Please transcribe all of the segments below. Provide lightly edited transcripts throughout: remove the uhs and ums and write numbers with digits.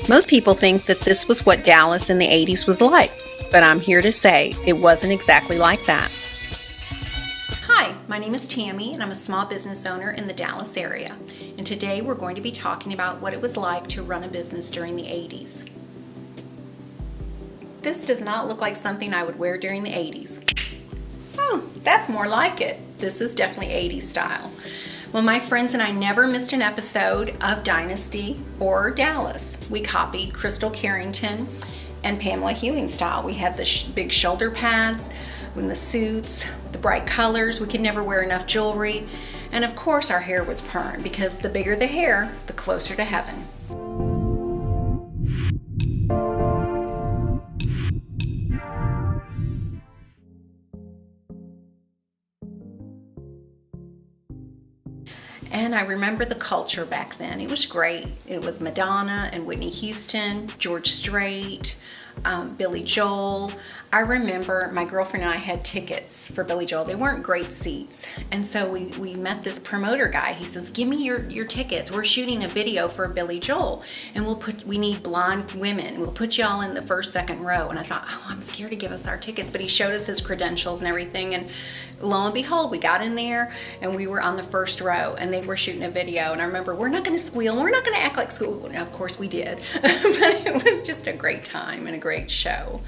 Most people think that this was what Dallas in the 80s was like, but I'm here to say it wasn't exactly like that. Hi, my name is Tammy and I'm a small business owner in the Dallas area. And today we're going to be talking about what it was like to run a business during the 80s. This does not look like something I would wear during the 80s. Oh, that's more like it. This is definitely 80s style. Well, my friends and I never missed an episode of Dynasty or Dallas. We copied Crystal Carrington and Pamela Hewing style. We had the big shoulder pads, and the suits, the bright colors. We could never wear enough jewelry. And of course our hair was permed, because the bigger the hair, the closer to heaven. And I remember the culture back then. It was great. It was Madonna and Whitney Houston, George Strait, Billy Joel. I remember my girlfriend and I had tickets for Billy Joel. They weren't great seats. And so we met this promoter guy. He says, give me your tickets. We're shooting a video for Billy Joel. And we need blonde women. We'll put you all in the first, second row. And I thought, oh, I'm scared to give us our tickets. But he showed us his credentials and everything. And lo and behold, we got in there and we were on the first row and they were shooting a video. And I remember, we're not going to squeal. We're not going to act like school. And of course we did. But it was just a great time and a great show.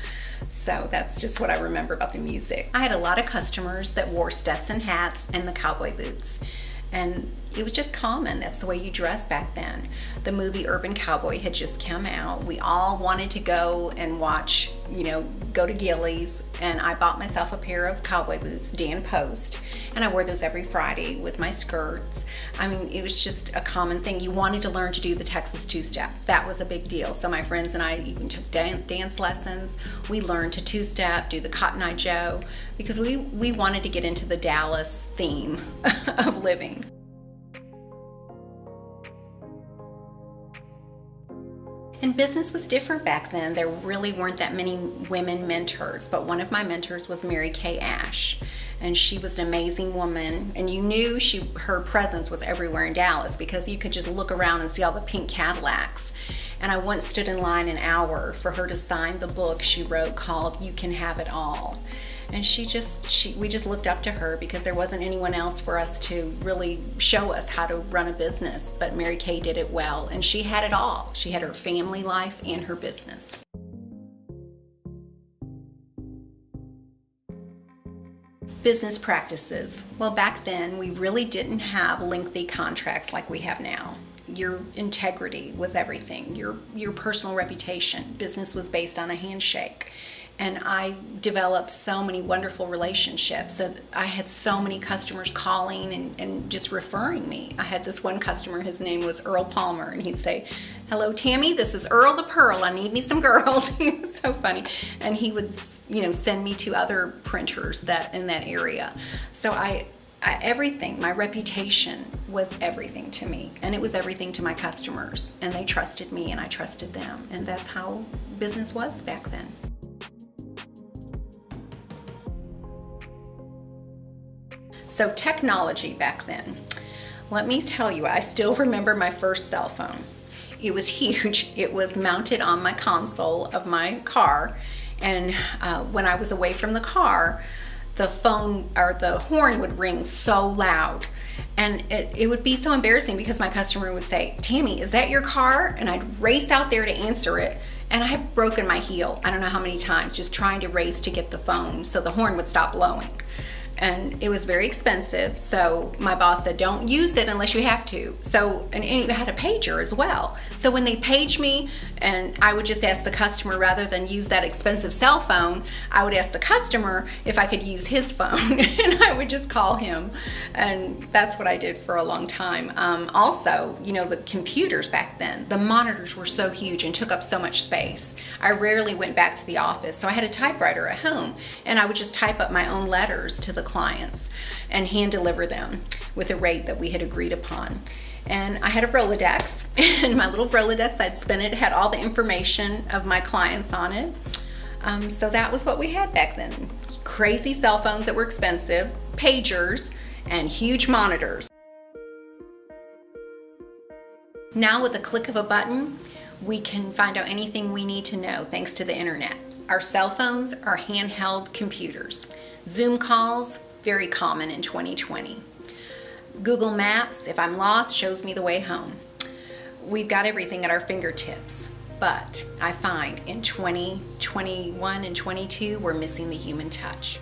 So that's just what I remember about the music. I had a lot of customers that wore Stetson hats and the cowboy boots. And it was just common. That's the way you dressed back then. The movie Urban Cowboy had just come out. We all wanted to go and watch, go to Gilley's. And I bought myself a pair of cowboy boots, Dan Post. And I wore those every Friday with my skirts. I mean, it was just a common thing. You wanted to learn to do the Texas two-step. That was a big deal. So my friends and I even took dance lessons. We learned to two-step, do the Cotton Eye Joe, because we wanted to get into the Dallas theme of living. And business was different back then. There really weren't that many women mentors, but one of my mentors was Mary Kay Ash. And she was an amazing woman, and you knew her presence was everywhere in Dallas because you could just look around and see all the pink Cadillacs. And I once stood in line an hour for her to sign the book she wrote called You Can Have It All. And we just looked up to her because there wasn't anyone else for us to really show us how to run a business. But Mary Kay did it well, and she had it all. She had her family life and her business. Business practices. Well, back then we really didn't have lengthy contracts like we have now. Your integrity was everything. Your personal reputation. Business was based on a handshake. And I developed so many wonderful relationships that I had so many customers calling and just referring me. I had this one customer, his name was Earl Palmer, and he'd say, hello, Tammy, this is Earl the Pearl. I need me some girls. He was so funny. And he would, send me to other printers in that area. So everything, my reputation was everything to me, and it was everything to my customers. And they trusted me and I trusted them. And that's how business was back then. So technology back then, let me tell you, I still remember my first cell phone. It was huge. It was mounted on my console of my car, and when I was away from the car, the phone or the horn would ring so loud, and it would be so embarrassing because my customer would say, Tammy, is that your car? And I'd race out there to answer it, and I have broken my heel, I don't know how many times, just trying to race to get the phone so the horn would stop blowing. And it was very expensive, so my boss said, don't use it unless you have to. So, and it had a pager as well. So when they paged me, and I would just ask the customer, rather than use that expensive cell phone, I would ask the customer if I could use his phone, and I would just call him. And that's what I did for a long time. Also, the computers back then, the monitors were so huge and took up so much space. I rarely went back to the office, so I had a typewriter at home, and I would just type up my own letters to the clients and hand deliver them with a rate that we had agreed upon. And I had a Rolodex, and my little Rolodex, I'd spin it, had all the information of my clients on it. So that was what we had back then. Crazy cell phones that were expensive, pagers, and huge monitors. Now with a click of a button, We can find out anything we need to know thanks to the internet. Our cell phones are handheld computers. Zoom calls, very common in 2020. Google Maps, if I'm lost, shows me the way home. We've got everything at our fingertips, but I find in 2021 and 22, we're missing the human touch.